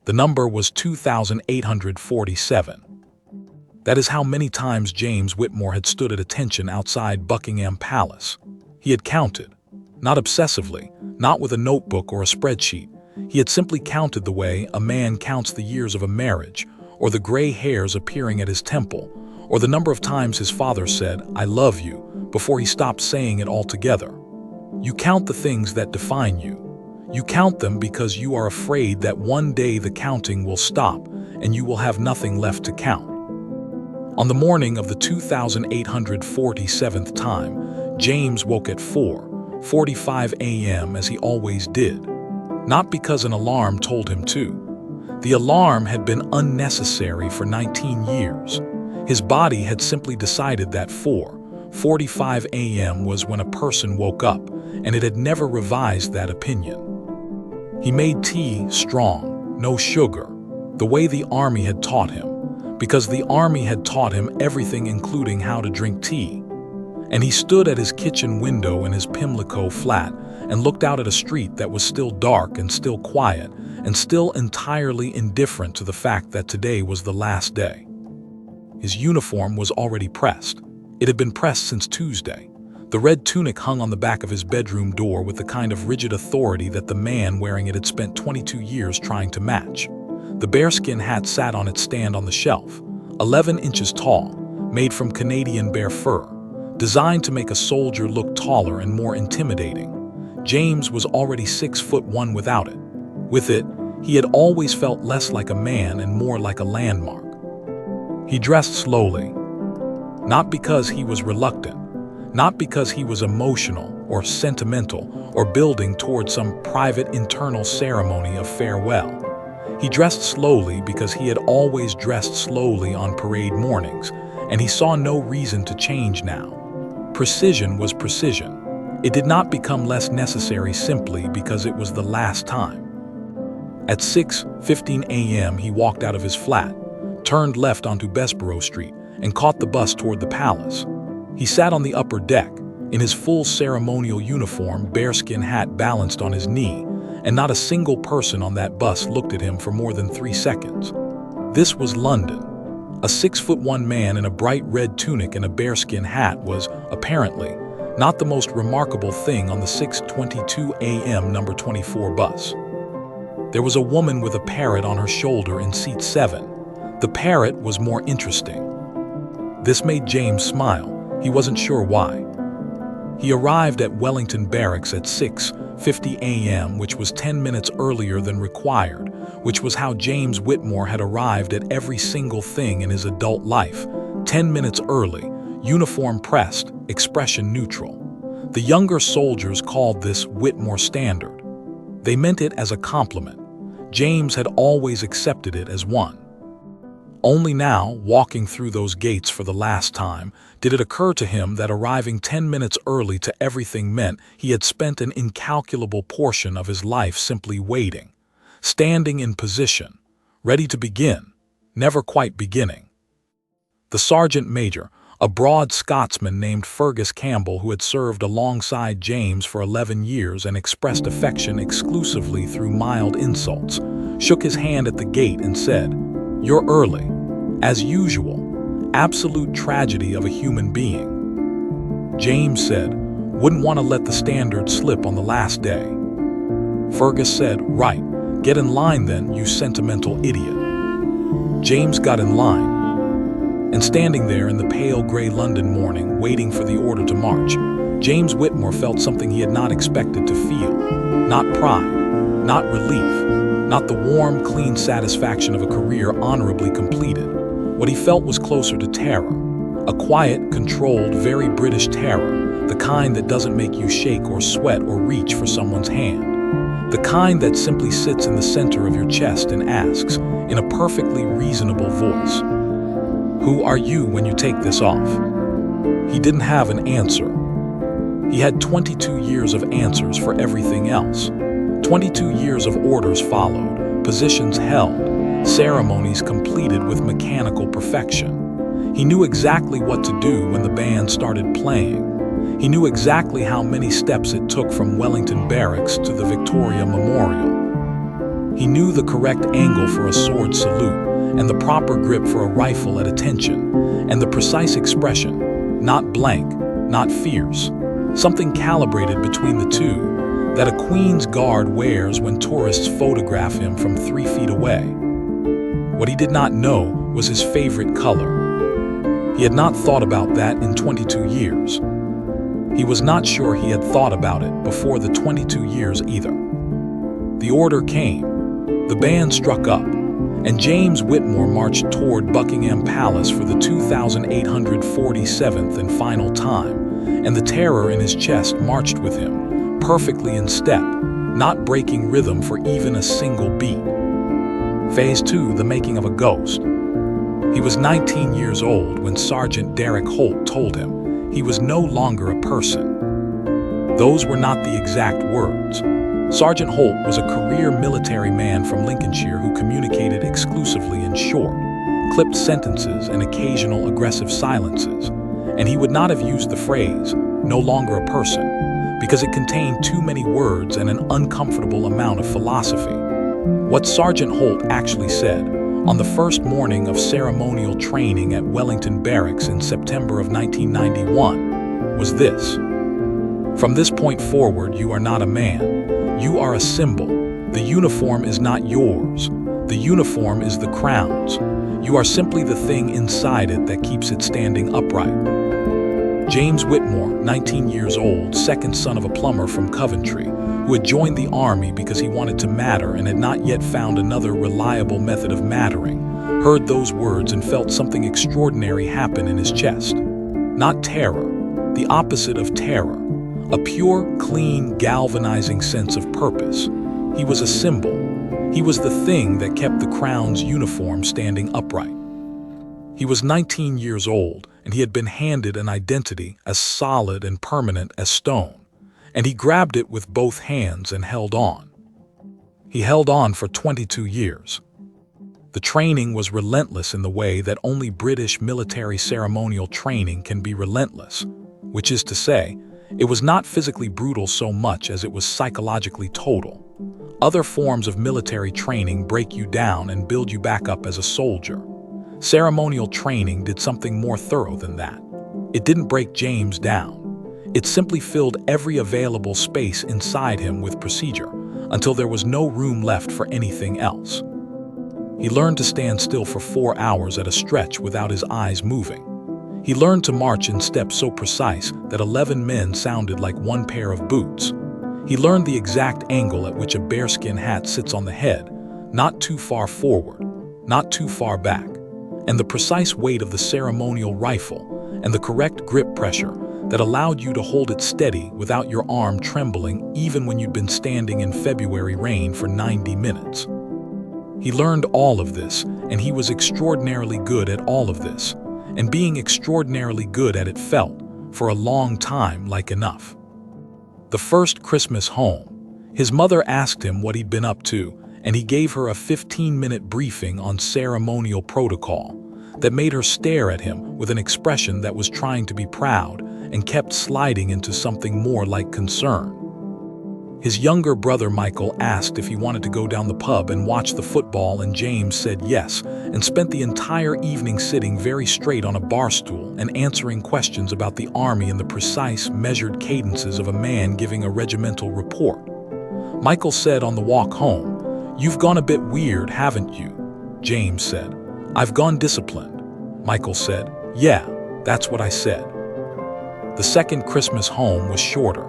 The number was 2,847. That is how many times James Whitmore had stood at attention outside Buckingham Palace. He had counted, not obsessively, not with a notebook or a spreadsheet. He had simply counted the way a man counts the years of a marriage, or the gray hairs appearing at his temple, or the number of times his father said, "I love you," before he stopped saying it altogether. You count the things that define you. You count them because you are afraid that one day the counting will stop and you will have nothing left to count. On the morning of the 2,847th time, James woke at 4:45 a.m. as he always did. Not because an alarm told him to. The alarm had been unnecessary for 19 years. His body had simply decided that 4:45 a.m. was when a person woke up, and it had never revised that opinion. He made tea strong, no sugar, the way the army had taught him, because the army had taught him everything including how to drink tea. And he stood at his kitchen window in his Pimlico flat and looked out at a street that was still dark and still quiet and still entirely indifferent to the fact that today was the last day. His uniform was already pressed. It had been pressed since Tuesday. The red tunic hung on the back of his bedroom door with the kind of rigid authority that the man wearing it had spent 22 years trying to match. The bearskin hat sat on its stand on the shelf, 11 inches tall, made from Canadian bear fur, designed to make a soldier look taller and more intimidating. James was already 6'1" without it. With it, he had always felt less like a man and more like a landmark. He dressed slowly, not because he was reluctant, not because he was emotional or sentimental or building toward some private internal ceremony of farewell. He dressed slowly because he had always dressed slowly on parade mornings, and he saw no reason to change now. Precision was precision. It did not become less necessary simply because it was the last time. At 6:15 a.m. he walked out of his flat, turned left onto Bessborough Street, and caught the bus toward the palace. He sat on the upper deck, in his full ceremonial uniform, bearskin hat balanced on his knee, and not a single person on that bus looked at him for more than 3 seconds. This was London. A 6'1" man in a bright red tunic and a bearskin hat was, apparently, not the most remarkable thing on the 6:22 a.m. number 24 bus. There was a woman with a parrot on her shoulder in seat 7. The parrot was more interesting. This made James smile. He wasn't sure why. He arrived at Wellington Barracks at 6:50 a.m., which was 10 minutes earlier than required, which was how James Whitmore had arrived at every single thing in his adult life. 10 minutes early, uniform pressed, expression neutral. The younger soldiers called this Whitmore Standard. They meant it as a compliment. James had always accepted it as one. Only now, walking through those gates for the last time, did it occur to him that arriving 10 minutes early to everything meant he had spent an incalculable portion of his life simply waiting, standing in position, ready to begin, never quite beginning. The sergeant major, a broad Scotsman named Fergus Campbell who had served alongside James for 11 years and expressed affection exclusively through mild insults, shook his hand at the gate and said, "You're early. As usual, absolute tragedy of a human being." James said, "Wouldn't want to let the standard slip on the last day." Fergus said, "Right, get in line then, you sentimental idiot." James got in line, and standing there in the pale gray London morning, waiting for the order to march, James Whitmore felt something he had not expected to feel. Not pride, not relief, not the warm, clean satisfaction of a career honorably completed. What he felt was closer to terror. A quiet, controlled, very British terror, the kind that doesn't make you shake or sweat or reach for someone's hand. The kind that simply sits in the center of your chest and asks, in a perfectly reasonable voice, "Who are you when you take this off?" He didn't have an answer. He had 22 years of answers for everything else. 22 years of orders followed, positions held, ceremonies completed with mechanical perfection. He knew exactly what to do when the band started playing. He knew exactly how many steps it took from Wellington Barracks to the Victoria Memorial. He knew the correct angle for a sword salute, and the proper grip for a rifle at attention, and the precise expression, not blank, not fierce, something calibrated between the two, that a Queen's Guard wears when tourists photograph him from 3 feet away. What he did not know was his favorite color. He had not thought about that in 22 years. He was not sure he had thought about it before the 22 years either. The order came. The band struck up, and James Whitmore marched toward Buckingham Palace for the 2,847th and final time, and the terror in his chest marched with him, perfectly in step, not breaking rhythm for even a single beat. Phase 2, the making of a ghost. He was 19 years old when Sergeant Derek Holt told him he was no longer a person. Those were not the exact words. Sergeant Holt was a career military man from Lincolnshire who communicated exclusively in short, clipped sentences and occasional aggressive silences, and he would not have used the phrase, "no longer a person," because it contained too many words and an uncomfortable amount of philosophy. What Sergeant Holt actually said, on the first morning of ceremonial training at Wellington Barracks in September of 1991, was this: "From this point forward, you are not a man. You are a symbol. The uniform is not yours. The uniform is the Crown's. You are simply the thing inside it that keeps it standing upright." James Whitmore, 19 years old, second son of a plumber from Coventry, who had joined the army because he wanted to matter and had not yet found another reliable method of mattering, heard those words and felt something extraordinary happen in his chest. Not terror, the opposite of terror. A pure, clean, galvanizing sense of purpose. He was a symbol. He was the thing that kept the Crown's uniform standing upright. He was 19 years old, and he had been handed an identity as solid and permanent as stone, and he grabbed it with both hands and held on. He held on for 22 years. The training was relentless in the way that only British military ceremonial training can be relentless, which is to say, it was not physically brutal so much as it was psychologically total. Other forms of military training break you down and build you back up as a soldier. Ceremonial training did something more thorough than that. It didn't break James down. It simply filled every available space inside him with procedure until there was no room left for anything else. He learned to stand still for 4 hours at a stretch without his eyes moving. He learned to march in steps so precise that 11 men sounded like one pair of boots. He learned the exact angle at which a bearskin hat sits on the head, not too far forward, not too far back, and the precise weight of the ceremonial rifle, and the correct grip pressure that allowed you to hold it steady without your arm trembling even when you'd been standing in February rain for 90 minutes. He learned all of this, and he was extraordinarily good at all of this. And being extraordinarily good at it felt, for a long time, like enough. The first Christmas home, his mother asked him what he'd been up to, and he gave her a 15-minute briefing on ceremonial protocol that made her stare at him with an expression that was trying to be proud and kept sliding into something more like concern. His younger brother Michael asked if he wanted to go down the pub and watch the football, and James said yes, and spent the entire evening sitting very straight on a bar stool and answering questions about the army in the precise, measured cadences of a man giving a regimental report. Michael said on the walk home, "You've gone a bit weird, haven't you?" James said, "I've gone disciplined." Michael said, "Yeah, that's what I said." The second Christmas home was shorter.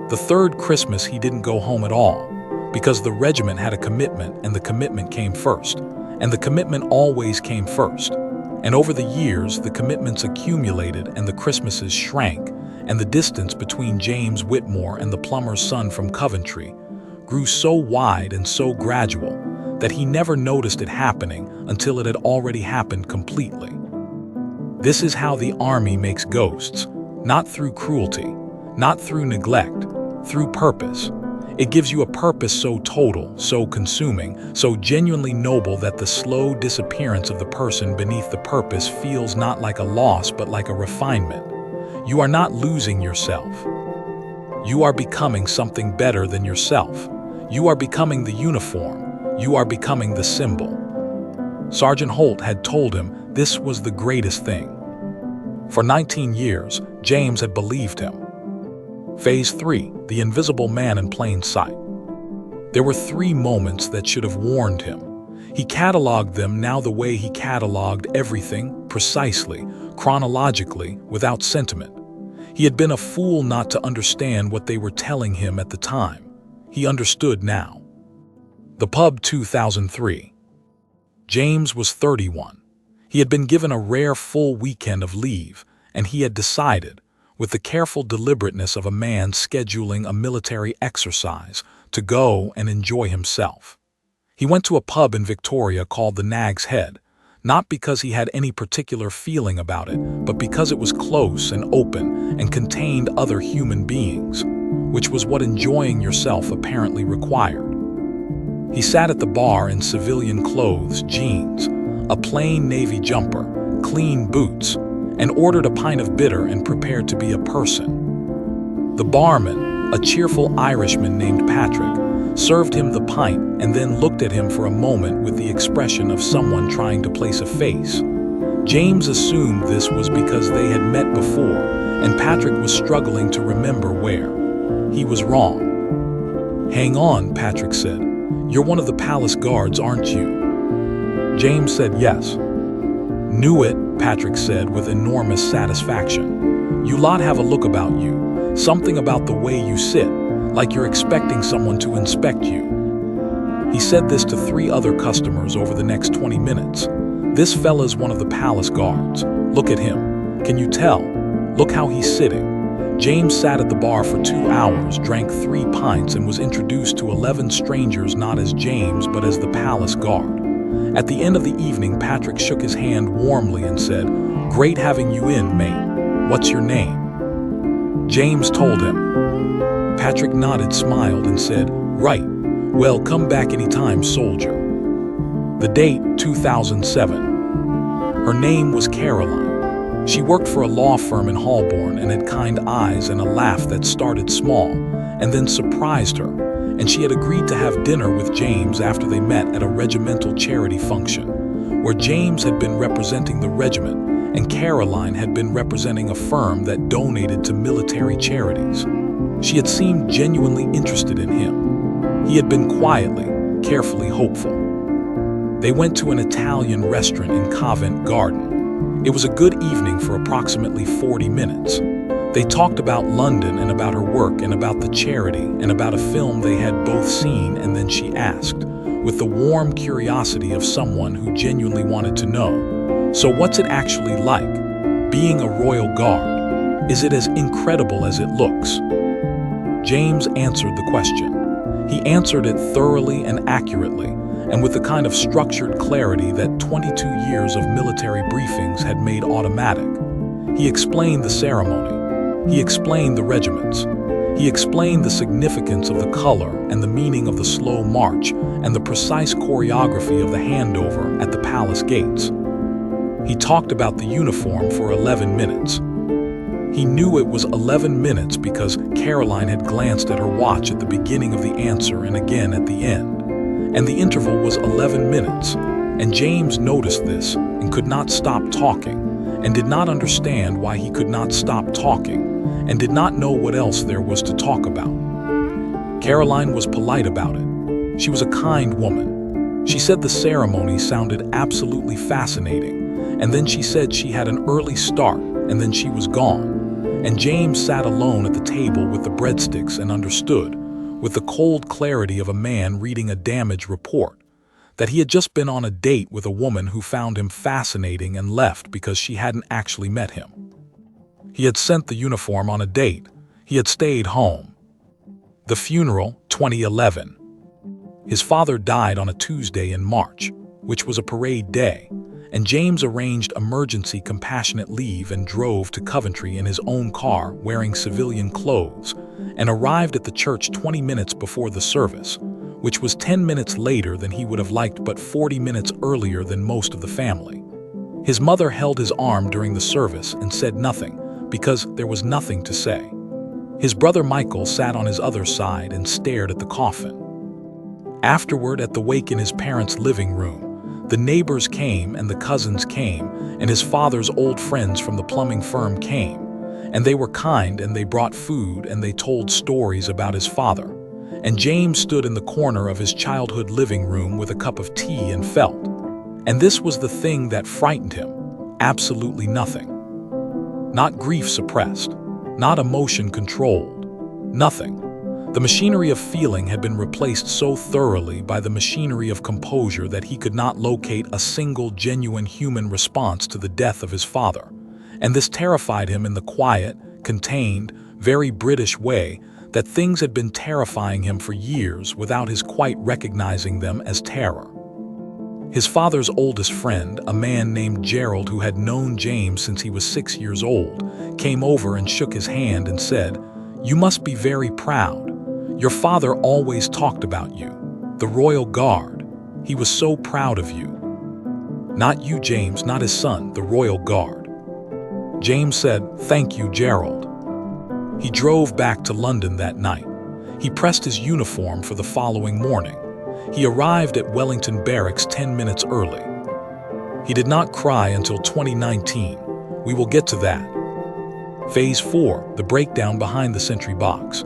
The third Christmas he didn't go home at all, because the regiment had a commitment, and the commitment came first, and the commitment always came first. And over the years, the commitments accumulated and the Christmases shrank, and the distance between James Whitmore and the plumber's son from Coventry grew so wide and so gradual that he never noticed it happening until it had already happened completely. This is how the army makes ghosts, not through cruelty, not through neglect, through purpose. It gives you a purpose so total, so consuming, so genuinely noble that the slow disappearance of the person beneath the purpose feels not like a loss but like a refinement. You are not losing yourself. You are becoming something better than yourself. You are becoming the uniform. You are becoming the symbol." Sergeant Holt had told him this was the greatest thing. For 19 years, James had believed him. Phase 3, the invisible man in plain sight. There were 3 moments that should have warned him. He cataloged them now the way he cataloged everything, precisely, chronologically, without sentiment. He had been a fool not to understand what they were telling him at the time. He understood now. The pub 2003. James was 31. He had been given a rare full weekend of leave, and he had decided, with the careful deliberateness of a man scheduling a military exercise, to go and enjoy himself. He went to a pub in Victoria called the Nag's Head, not because he had any particular feeling about it, but because it was close and open and contained other human beings, which was what enjoying yourself apparently required. He sat at the bar in civilian clothes, jeans, a plain navy jumper, clean boots, and ordered a pint of bitter and prepared to be a person. The barman, a cheerful Irishman named Patrick, served him the pint and then looked at him for a moment with the expression of someone trying to place a face. James assumed this was because they had met before, and Patrick was struggling to remember where. He was wrong. "Hang on," Patrick said. "You're one of the palace guards, aren't you?" James said yes. "Knew it," Patrick said with enormous satisfaction. "You lot have a look about you, something about the way you sit, like you're expecting someone to inspect you." He said this to 3 other customers over the next 20 minutes. "This fella's one of the palace guards. Look at him. Can you tell? Look how he's sitting." James sat at the bar for 2 hours, drank 3 pints, and was introduced to 11 strangers not as James but as the palace guard. At the end of the evening, Patrick shook his hand warmly and said, "Great having you in, mate. What's your name?" James told him. Patrick nodded, smiled, and said, "Right. Well, come back anytime, soldier." The date, 2007. Her name was Caroline. She worked for a law firm in Holborn and had kind eyes and a laugh that started small and then surprised her, and she had agreed to have dinner with James after they met at a regimental charity function, where James had been representing the regiment and Caroline had been representing a firm that donated to military charities. She had seemed genuinely interested in him. He had been quietly, carefully hopeful. They went to an Italian restaurant in Covent Garden. It was a good evening for approximately 40 minutes. They talked about London and about her work and about the charity and about a film they had both seen, and then she asked, with the warm curiosity of someone who genuinely wanted to know, "So what's it actually like, being a royal guard? Is it as incredible as it looks?" James answered the question. He answered it thoroughly and accurately, and with the kind of structured clarity that 22 years of military briefings had made automatic. He explained the ceremony. He explained the regiments. He explained the significance of the color and the meaning of the slow march and the precise choreography of the handover at the palace gates. He talked about the uniform for 11 minutes. He knew it was 11 minutes because Caroline had glanced at her watch at the beginning of the answer and again at the end. And the interval was 11 minutes, and James noticed this and could not stop talking, and did not understand why he could not stop talking, and did not know what else there was to talk about. Caroline was polite about it. She was a kind woman. She said the ceremony sounded absolutely fascinating, and then she said she had an early start, and then she was gone. And James sat alone at the table with the breadsticks and understood, with the cold clarity of a man reading a damage report, that he had just been on a date with a woman who found him fascinating and left because she hadn't actually met him. He had sent the uniform on a date. He had stayed home. The funeral, 2011. His father died on a Tuesday in March, which was a parade day, and James arranged emergency compassionate leave and drove to Coventry in his own car wearing civilian clothes, and arrived at the church 20 minutes before the service, which was 10 minutes later than he would have liked but 40 minutes earlier than most of the family. His mother held his arm during the service and said nothing, because there was nothing to say. His brother Michael sat on his other side and stared at the coffin. Afterward, at the wake in his parents' living room, the neighbors came and the cousins came, and his father's old friends from the plumbing firm came. And they were kind, and they brought food, and they told stories about his father. And James stood in the corner of his childhood living room with a cup of tea and felt. And this was the thing that frightened him: absolutely nothing. Not grief suppressed, not emotion controlled, nothing. The machinery of feeling had been replaced so thoroughly by the machinery of composure that he could not locate a single genuine human response to the death of his father. And this terrified him in the quiet, contained, very British way that things had been terrifying him for years without his quite recognizing them as terror. His father's oldest friend, a man named Gerald who had known James since he was 6 years old, came over and shook his hand and said, "You must be very proud. Your father always talked about you. The Royal Guard. He was so proud of you." "Not you, James, not his son, the Royal Guard." James said, "Thank you, Gerald." He drove back to London that night. He pressed his uniform for the following morning. He arrived at Wellington Barracks 10 minutes early. He did not cry until 2019. We will get to that. Phase 4, the breakdown behind the sentry box.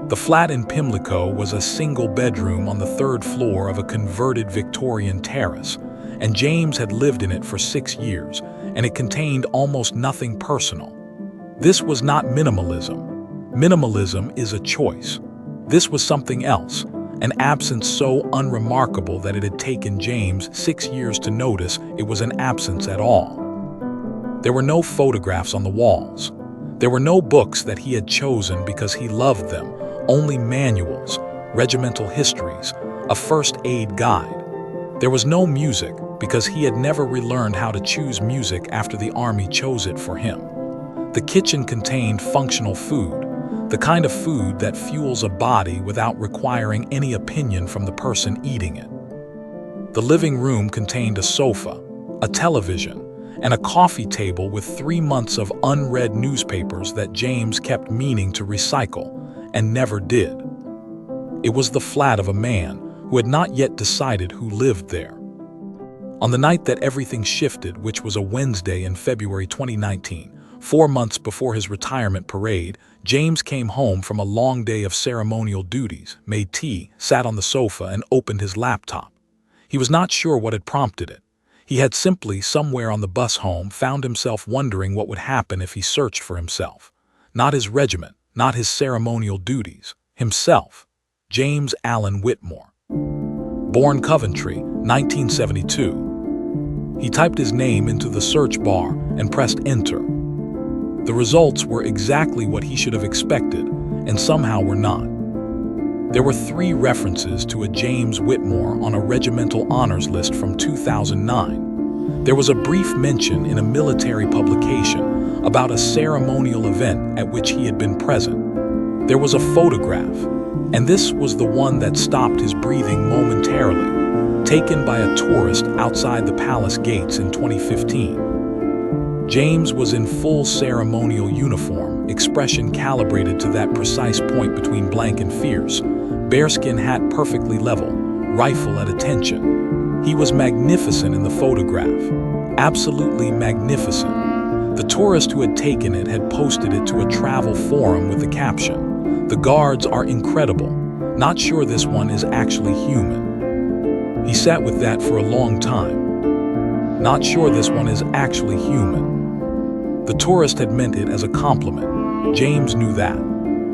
The flat in Pimlico was a single bedroom on the 3rd floor of a converted Victorian terrace, and James had lived in it for 6 years, and it contained almost nothing personal. This was not minimalism. Minimalism is a choice. This was something else, an absence so unremarkable that it had taken James 6 years to notice it was an absence at all. There were no photographs on the walls. There were no books that he had chosen because he loved them, only manuals, regimental histories, a first aid guide. There was no music because he had never relearned how to choose music after the army chose it for him. The kitchen contained functional food, the kind of food that fuels a body without requiring any opinion from the person eating it. The living room contained a sofa, a television, and a coffee table with 3 months of unread newspapers that James kept meaning to recycle and never did. It was the flat of a man who had not yet decided who lived there. On the night that everything shifted, which was a Wednesday in February 2019, 4 months before his retirement parade, James came home from a long day of ceremonial duties, made tea, sat on the sofa, and opened his laptop. He was not sure what had prompted it. He had simply, somewhere on the bus home, found himself wondering what would happen if he searched for himself. Not his regiment, not his ceremonial duties. Himself. James Allen Whitmore. Born Coventry, 1972. He typed his name into the search bar and pressed enter. The results were exactly what he should have expected, and somehow were not. There were 3 references to a James Whitmore on a regimental honors list from 2009. There was a brief mention in a military publication about a ceremonial event at which he had been present. There was a photograph, and this was the one that stopped his breathing momentarily, taken by a tourist outside the palace gates in 2015. James was in full ceremonial uniform, expression calibrated to that precise point between blank and fierce, bearskin hat perfectly level, rifle at attention. He was magnificent in the photograph, absolutely magnificent. The tourist who had taken it had posted it to a travel forum with the caption, "The guards are incredible. Not sure this one is actually human." He sat with that for a long time. Not sure this one is actually human. The tourist had meant it as a compliment. James knew that.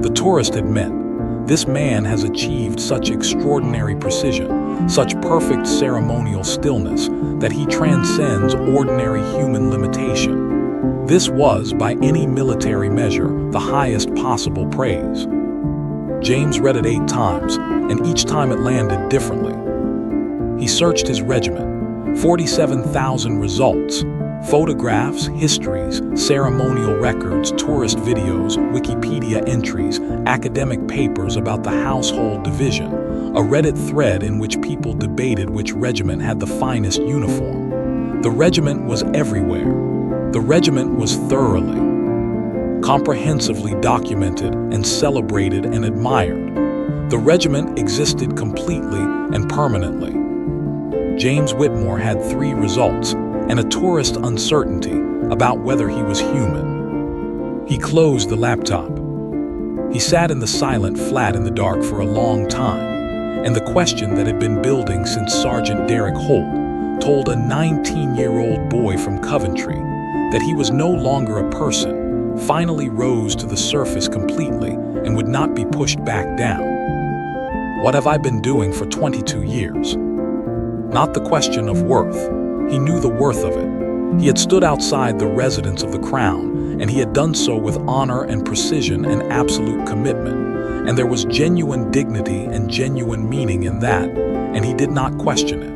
The tourist had meant, this man has achieved such extraordinary precision, such perfect ceremonial stillness, that he transcends ordinary human limitation. This was, by any military measure, the highest possible praise. James read it 8 times, and each time it landed differently. He searched his regiment. 47,000 results. Photographs, histories, ceremonial records, tourist videos, Wikipedia entries, academic papers about the household division, a Reddit thread in which people debated which regiment had the finest uniform. The regiment was everywhere. The regiment was thoroughly, comprehensively documented and celebrated and admired. The regiment existed completely and permanently. James Whitmore had 3 results and a tourist uncertainty about whether he was human. He closed the laptop. He sat in the silent flat in the dark for a long time, and the question that had been building since Sergeant Derek Holt told a 19-year-old boy from Coventry that he was no longer a person finally rose to the surface completely and would not be pushed back down. What have I been doing for 22 years? Not the question of worth. He knew the worth of it. He had stood outside the residence of the Crown, and he had done so with honor and precision and absolute commitment, and there was genuine dignity and genuine meaning in that, and he did not question it.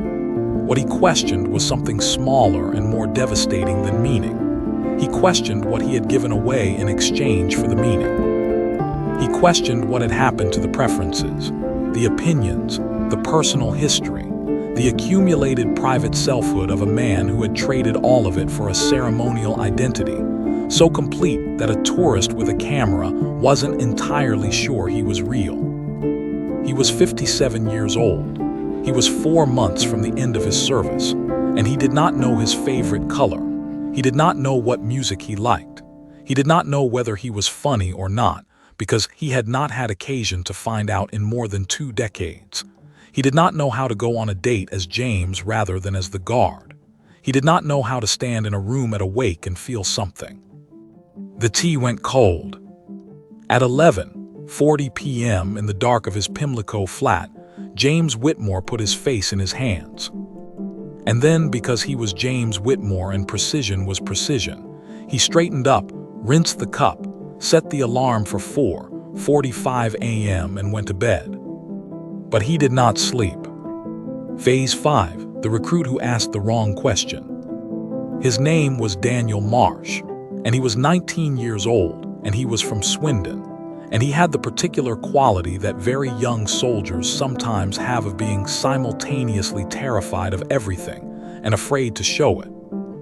What he questioned was something smaller and more devastating than meaning. He questioned what he had given away in exchange for the meaning. He questioned what had happened to the preferences, the opinions, the personal history, the accumulated private selfhood of a man who had traded all of it for a ceremonial identity, so complete that a tourist with a camera wasn't entirely sure he was real. He was 57 years old. He was 4 months from the end of his service, and he did not know his favorite color. He did not know what music he liked. He did not know whether he was funny or not, because he had not had occasion to find out in more than 2 decades. He did not know how to go on a date as James rather than as the guard. He did not know how to stand in a room at a wake and feel something. The tea went cold. At 11:40 p.m. in the dark of his Pimlico flat, James Whitmore put his face in his hands. And then, because he was James Whitmore and precision was precision, he straightened up, rinsed the cup, set the alarm for 4:45 a.m. and went to bed. But he did not sleep. Phase 5, the recruit who asked the wrong question. His name was Daniel Marsh, and he was 19 years old, and he was from Swindon, and he had the particular quality that very young soldiers sometimes have of being simultaneously terrified of everything and afraid to show it,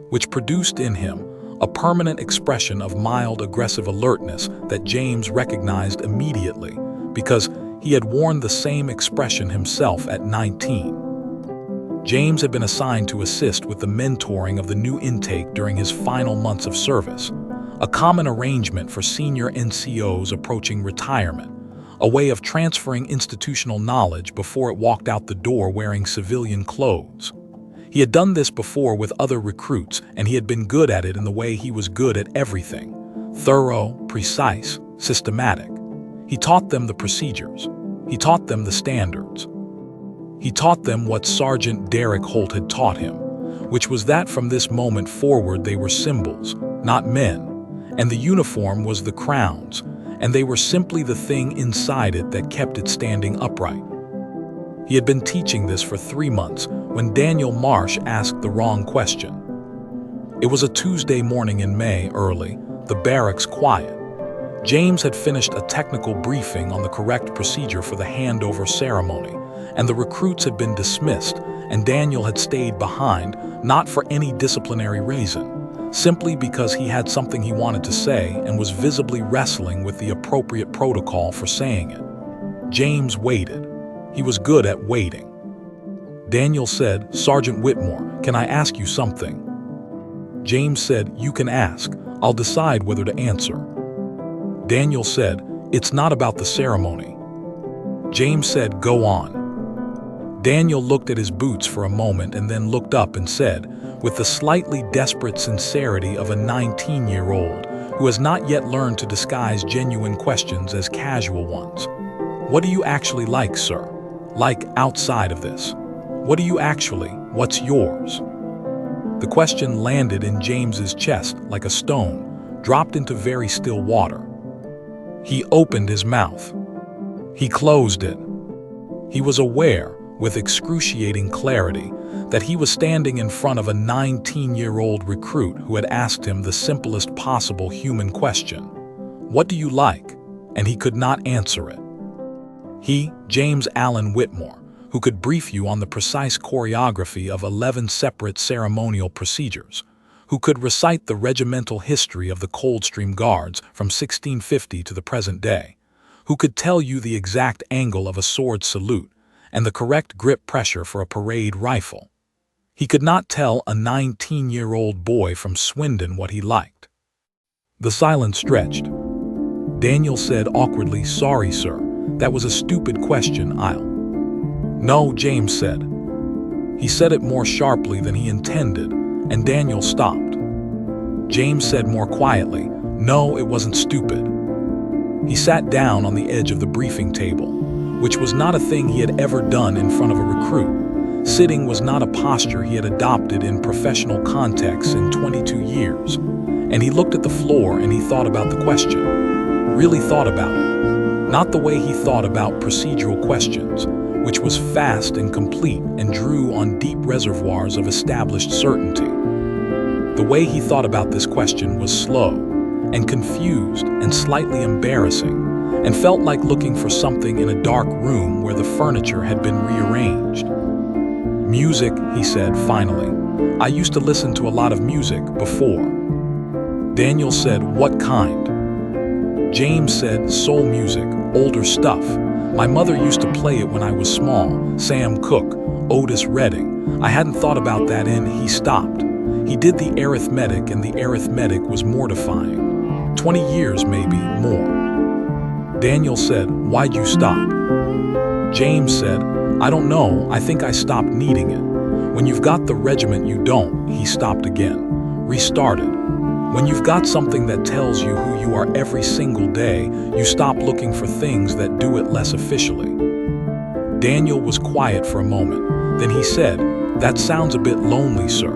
which produced in him a permanent expression of mild aggressive alertness that James recognized immediately because he had worn the same expression himself at 19. James had been assigned to assist with the mentoring of the new intake during his final months of service, a common arrangement for senior NCOs approaching retirement, a way of transferring institutional knowledge before it walked out the door wearing civilian clothes. He had done this before with other recruits, and he had been good at it in the way he was good at everything: thorough, precise, systematic. He taught them the procedures. He taught them the standards. He taught them what Sergeant Derek Holt had taught him, which was that from this moment forward they were symbols, not men, and the uniform was the Crown's, and they were simply the thing inside it that kept it standing upright. He had been teaching this for 3 months when Daniel Marsh asked the wrong question. It was a Tuesday morning in May, early, the barracks quiet. James had finished a technical briefing on the correct procedure for the handover ceremony, and the recruits had been dismissed, and Daniel had stayed behind, not for any disciplinary reason, simply because he had something he wanted to say and was visibly wrestling with the appropriate protocol for saying it. James waited. He was good at waiting. Daniel said, "Sergeant Whitmore, can I ask you something?" James said, "You can ask. I'll decide whether to answer." Daniel said, "It's not about the ceremony." James said, "Go on." Daniel looked at his boots for a moment and then looked up and said, with the slightly desperate sincerity of a 19-year-old who has not yet learned to disguise genuine questions as casual ones, "What do you actually like, sir? Like outside of this? What do you actually, what's yours?" The question landed in James's chest like a stone, dropped into very still water. He opened his mouth. He closed it. He was aware, with excruciating clarity, that he was standing in front of a 19-year-old recruit who had asked him the simplest possible human question, "What do you like?" And he could not answer it. He, James Allen Whitmore, who could brief you on the precise choreography of 11 separate ceremonial procedures, who could recite the regimental history of the Coldstream Guards from 1650 to the present day, who could tell you the exact angle of a sword salute and the correct grip pressure for a parade rifle. He could not tell a 19-year-old boy from Swindon what he liked. The silence stretched. Daniel said awkwardly, "Sorry, sir. That was a stupid question, No, James said. He said it more sharply than he intended, and Daniel stopped. James said more quietly, "No, it wasn't stupid." He sat down on the edge of the briefing table, which was not a thing he had ever done in front of a recruit. Sitting was not a posture he had adopted in professional contexts in 22 years, and he looked at the floor and he thought about the question. Really thought about it. Not the way he thought about procedural questions, which was fast and complete and drew on deep reservoirs of established certainty. The way he thought about this question was slow and confused and slightly embarrassing, and felt like looking for something in a dark room where the furniture had been rearranged. "Music," he said finally. "I used to listen to a lot of music before." Daniel said, "What kind?" James said, "Soul music, older stuff. My mother used to play it when I was small. Sam Cooke, Otis Redding. I hadn't thought about that in." He stopped. He did the arithmetic, and the arithmetic was mortifying. 20 years, maybe more. Daniel said, "Why'd you stop?" James said, "I don't know. I think I stopped needing it. When you've got the regiment, you don't." He stopped again. Restarted. "When you've got something that tells you who you are every single day, you stop looking for things that do it less officially." Daniel was quiet for a moment. Then he said, "That sounds a bit lonely, sir."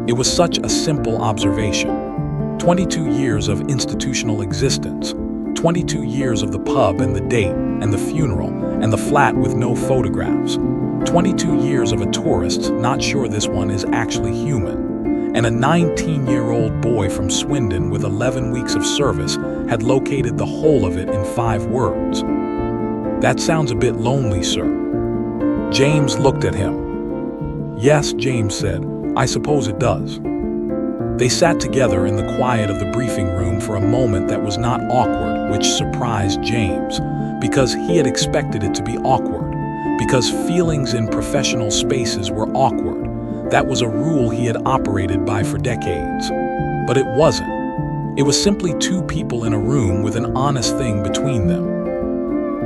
It was such a simple observation. 22 years of institutional existence. 22 years of the pub and the date and the funeral and the flat with no photographs. 22 years of a tourist not sure this one is actually human. And a 19-year-old boy from Swindon with 11 weeks of service had located the whole of it in 5 words. "That sounds a bit lonely, sir." James looked at him. "Yes," James said, "I suppose it does." They sat together in the quiet of the briefing room for a moment that was not awkward, which surprised James, because he had expected it to be awkward, because feelings in professional spaces were awkward. That was a rule he had operated by for decades. But it wasn't. It was simply 2 people in a room with an honest thing between them.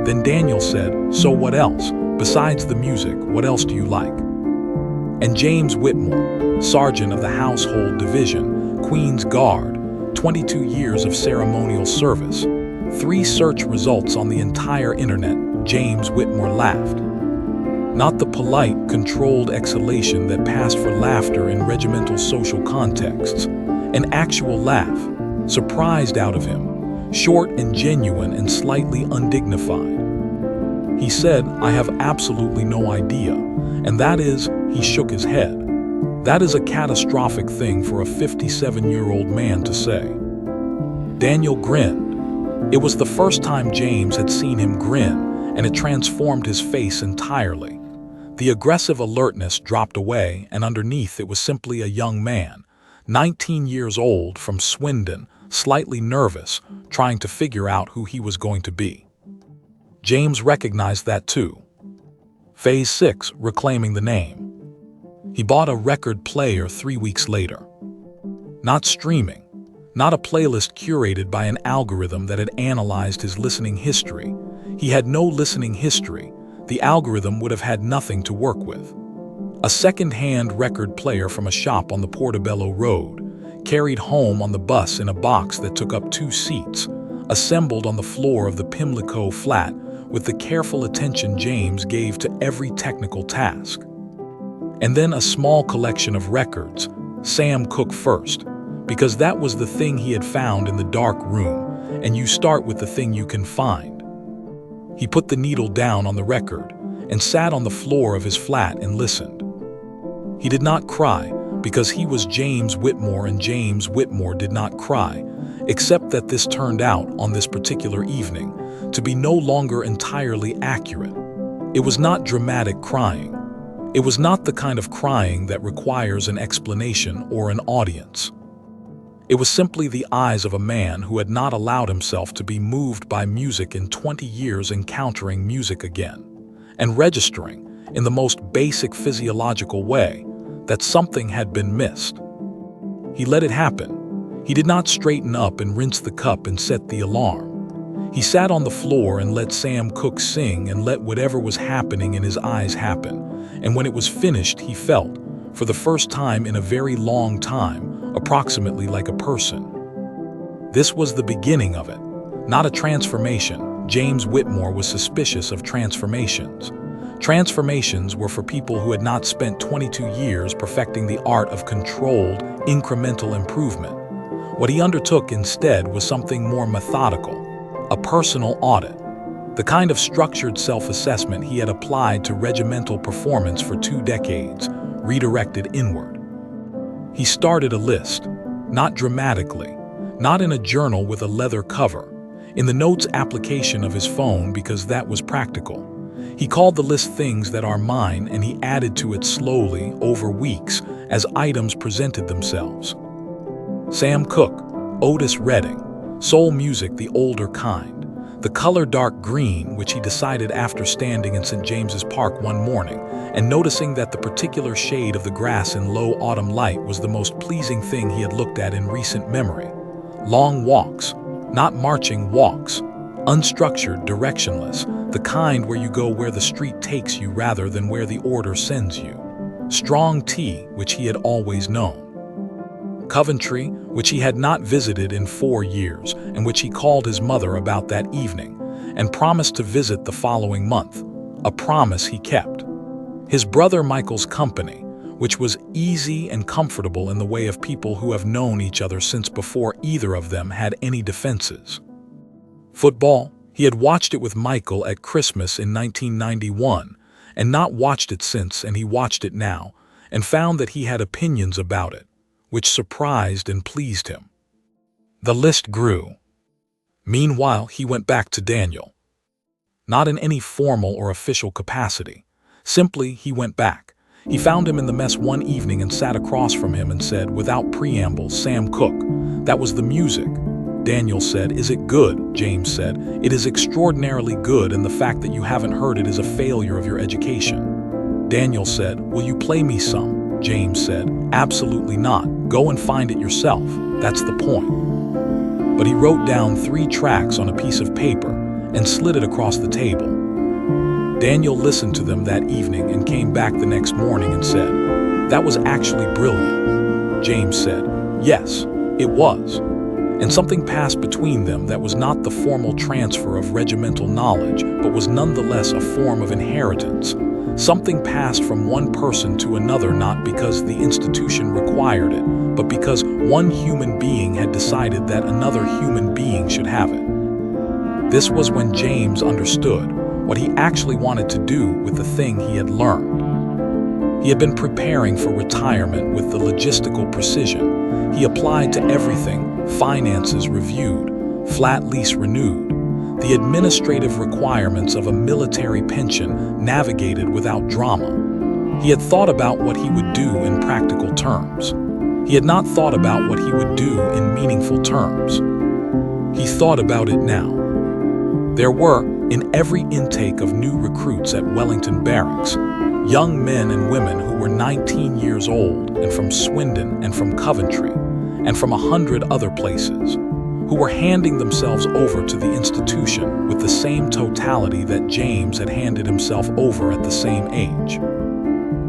Then Daniel said, "So what else? Besides the music, what else do you like?" And James Whitmore, Sergeant of the Household Division, Queen's Guard, 22 years of ceremonial service, 3 search results on the entire internet, James Whitmore laughed. Not the polite, controlled exhalation that passed for laughter in regimental social contexts. An actual laugh, surprised out of him, short and genuine and slightly undignified. He said, "I have absolutely no idea," and that is, he shook his head. That is a catastrophic thing for a 57-year-old man to say. Daniel grinned. It was the first time James had seen him grin, and it transformed his face entirely. The aggressive alertness dropped away, and underneath it was simply a young man, 19 years old, from Swindon, slightly nervous, trying to figure out who he was going to be. James recognized that too. Phase 6, reclaiming the name. He bought a record player 3 weeks later. Not streaming, not a playlist curated by an algorithm that had analyzed his listening history. He had no listening history. The algorithm would have had nothing to work with. A second-hand record player from a shop on the Portobello Road, carried home on the bus in a box that took up 2 seats, assembled on the floor of the Pimlico flat with the careful attention James gave to every technical task. And then a small collection of records, Sam Cooke first, because that was the thing he had found in the dark room, and you start with the thing you can find. He put the needle down on the record and sat on the floor of his flat and listened. He did not cry, because he was James Whitmore, and James Whitmore did not cry, except that this turned out, on this particular evening, to be no longer entirely accurate. It was not dramatic crying. It was not the kind of crying that requires an explanation or an audience. It was simply the eyes of a man who had not allowed himself to be moved by music in 20 years, encountering music again, and registering, in the most basic physiological way, that something had been missed. He let it happen. He did not straighten up and rinse the cup and set the alarm. He sat on the floor and let Sam Cooke sing and let whatever was happening in his eyes happen. And when it was finished, he felt, for the first time in a very long time, approximately like a person. This was the beginning of it, not a transformation. James Whitmore was suspicious of transformations. Transformations were for people who had not spent 22 years perfecting the art of controlled, incremental improvement. What he undertook instead was something more methodical, a personal audit, the kind of structured self-assessment he had applied to regimental performance for 2 decades, redirected inward. He started a list, not dramatically, not in a journal with a leather cover, in the notes application of his phone because that was practical. He called the list things that are mine, and he added to it slowly over weeks as items presented themselves. Sam Cooke, Otis Redding, soul music the older kind, the color dark green, which he decided after standing in St. James's Park one morning and noticing that the particular shade of the grass in low autumn light was the most pleasing thing he had looked at in recent memory. Long walks, not marching walks, unstructured, directionless, the kind where you go where the street takes you rather than where the order sends you. Strong tea, which he had always known. Coventry, which he had not visited in 4 years and which he called his mother about that evening and promised to visit the following month, a promise he kept. His brother Michael's company, which was easy and comfortable in the way of people who have known each other since before either of them had any defenses. Football, he had watched it with Michael at Christmas in 1991 and not watched it since, and he watched it now and found that he had opinions about it, which surprised and pleased him. The list grew. Meanwhile, he went back to Daniel. Not in any formal or official capacity. Simply, he went back. He found him in the mess one evening and sat across from him and said, without preamble, "Sam Cooke, that was the music." Daniel said, "Is it good?" James said, "It is extraordinarily good, and the fact that you haven't heard it is a failure of your education." Daniel said, "Will you play me some?" James said, "Absolutely not. Go and find it yourself. That's the point." But he wrote down 3 tracks on a piece of paper and slid it across the table. Daniel listened to them that evening and came back the next morning and said, "That was actually brilliant." James said, "Yes, it was." And something passed between them that was not the formal transfer of regimental knowledge, but was nonetheless a form of inheritance. Something passed from one person to another, not because the institution required it, but because one human being had decided that another human being should have it. This was when James understood what he actually wanted to do with the thing he had learned. He had been preparing for retirement with the logistical precision he applied to everything: finances reviewed, flat lease renewed, the administrative requirements of a military pension navigated without drama. He had thought about what he would do in practical terms. He had not thought about what he would do in meaningful terms. He thought about it now. There were, in every intake of new recruits at Wellington Barracks, young men and women who were 19 years old and from Swindon and from Coventry and from 100 other places, who were handing themselves over to the institution with the same totality that James had handed himself over at the same age,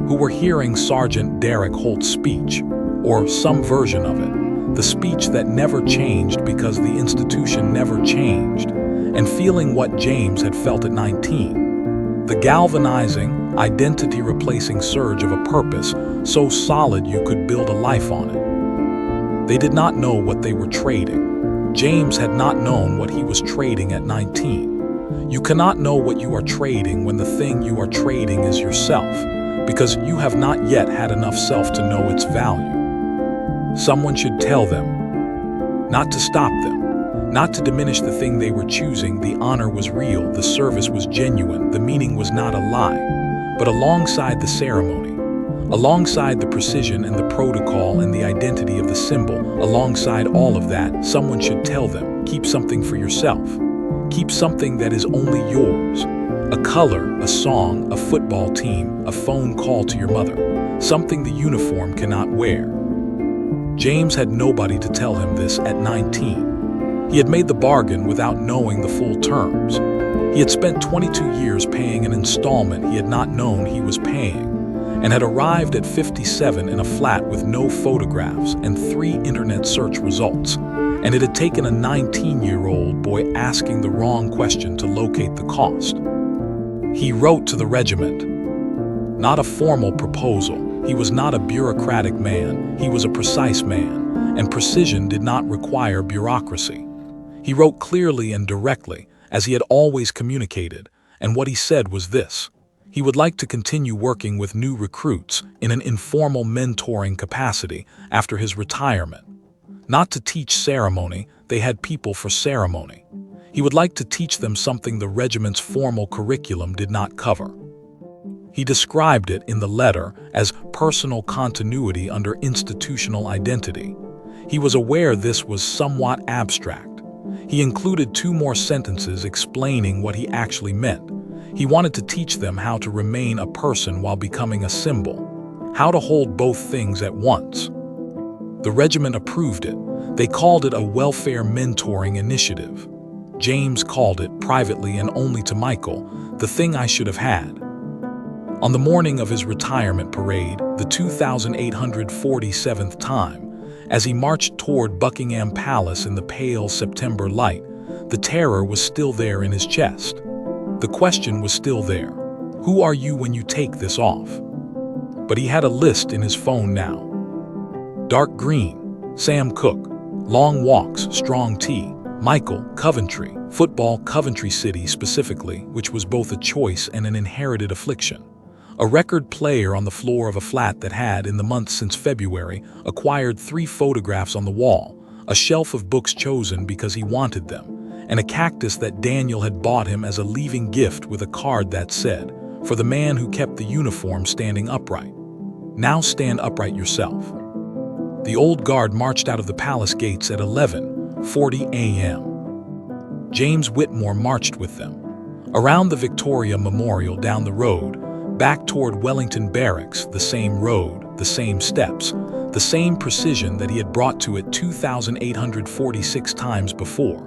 who were hearing Sergeant Derek Holt's speech, or some version of it, the speech that never changed because the institution never changed, and feeling what James had felt at 19, the galvanizing, identity-replacing surge of a purpose so solid you could build a life on it. They did not know what they were trading. James had not known what he was trading at 19. You cannot know what you are trading when the thing you are trading is yourself, because you have not yet had enough self to know its value. Someone should tell them, not to stop them, not to diminish the thing they were choosing. The honor was real, the service was genuine, the meaning was not a lie. But alongside the ceremony, Alongside the precision and the protocol and the identity of the symbol, alongside all of that, someone should tell them, keep something for yourself. Keep something that is only yours. A color, a song, a football team, a phone call to your mother. Something the uniform cannot wear. James had nobody to tell him this at 19. He had made the bargain without knowing the full terms. He had spent 22 years paying an installment he had not known he was paying, and had arrived at 57 in a flat with no photographs and 3 internet search results. And it had taken a 19-year-old boy asking the wrong question to locate the cost. He wrote to the regiment. Not a formal proposal. He was not a bureaucratic man. He was a precise man, and precision did not require bureaucracy. He wrote clearly and directly, as he had always communicated, and what he said was this. He would like to continue working with new recruits in an informal mentoring capacity after his retirement. Not to teach ceremony, they had people for ceremony. He would like to teach them something the regiment's formal curriculum did not cover. He described it in the letter as personal continuity under institutional identity. He was aware this was somewhat abstract. He included 2 more sentences explaining what he actually meant. He wanted to teach them how to remain a person while becoming a symbol, how to hold both things at once. The regiment approved it. They called it a welfare mentoring initiative. James called it, privately and only to Michael, the thing I should have had. On the morning of his retirement parade, the 2,847th time, as he marched toward Buckingham Palace in the pale September light, the terror was still there in his chest. The question was still there. Who are you when you take this off? But he had a list in his phone now. Dark green, Sam Cooke. Long walks, strong tea. Michael, Coventry. Football, Coventry City specifically, which was both a choice and an inherited affliction. A record player on the floor of a flat that had, in the months since February, acquired 3 photographs on the wall, a shelf of books chosen because he wanted them, and a cactus that Daniel had bought him as a leaving gift with a card that said, "For the man who kept the uniform standing upright. Now stand upright yourself." The old guard marched out of the palace gates at 11:40 a.m. James Whitmore marched with them. Around the Victoria Memorial down the road, back toward Wellington Barracks, the same road, the same steps, the same precision that he had brought to it 2,846 times before.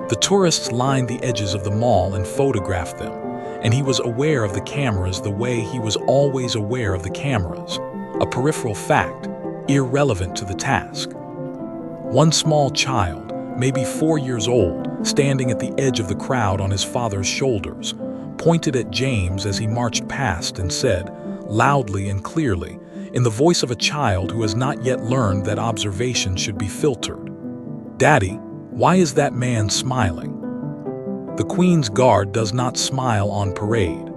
The tourists lined the edges of the mall and photographed them, and he was aware of the cameras the way he was always aware of the cameras, a peripheral fact, irrelevant to the task. One small child, maybe 4 years old, standing at the edge of the crowd on his father's shoulders, pointed at James as he marched past and said, loudly and clearly, in the voice of a child who has not yet learned that observation should be filtered, "Daddy, why is that man smiling?" The Queen's Guard does not smile on parade.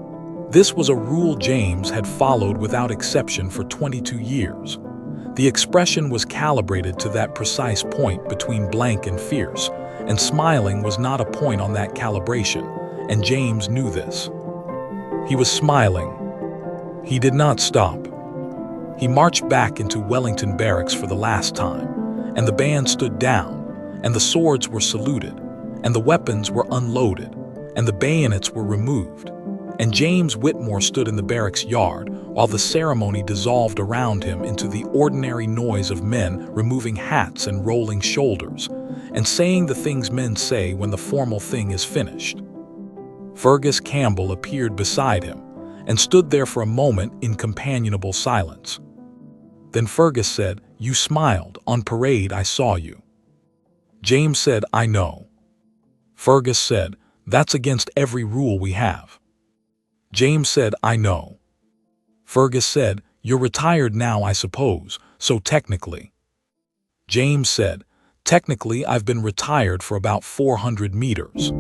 This was a rule James had followed without exception for 22 years. The expression was calibrated to that precise point between blank and fierce, and smiling was not a point on that calibration, and James knew this. He was smiling. He did not stop. He marched back into Wellington Barracks for the last time, and the band stood down, and the swords were saluted, and the weapons were unloaded, and the bayonets were removed, and James Whitmore stood in the barracks yard while the ceremony dissolved around him into the ordinary noise of men removing hats and rolling shoulders, and saying the things men say when the formal thing is finished. Fergus Campbell appeared beside him, and stood there for a moment in companionable silence. Then Fergus said, "You smiled. On parade I saw you." James said, "I know." Fergus said, "That's against every rule we have." James said, "I know." Fergus said, "You're retired now, I suppose, so technically." James said, "Technically I've been retired for about 400 meters."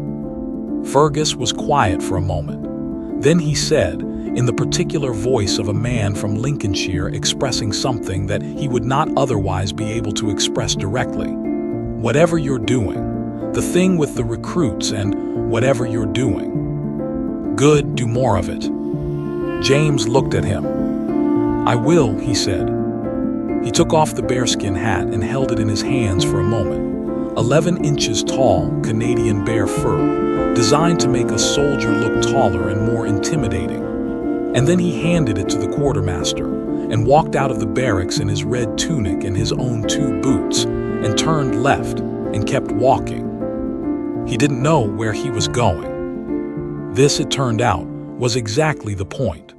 Fergus was quiet for a moment. Then he said, in the particular voice of a man from Lincolnshire expressing something that he would not otherwise be able to express directly, "Whatever you're doing, the thing with the recruits and whatever you're doing, good, do more of it." James looked at him. "I will," he said. He took off the bearskin hat and held it in his hands for a moment. 11 inches tall, Canadian bear fur, designed to make a soldier look taller and more intimidating. And then he handed it to the quartermaster and walked out of the barracks in his red tunic and his own 2 boots and turned left and kept walking. He didn't know where he was going. This, it turned out, was exactly the point.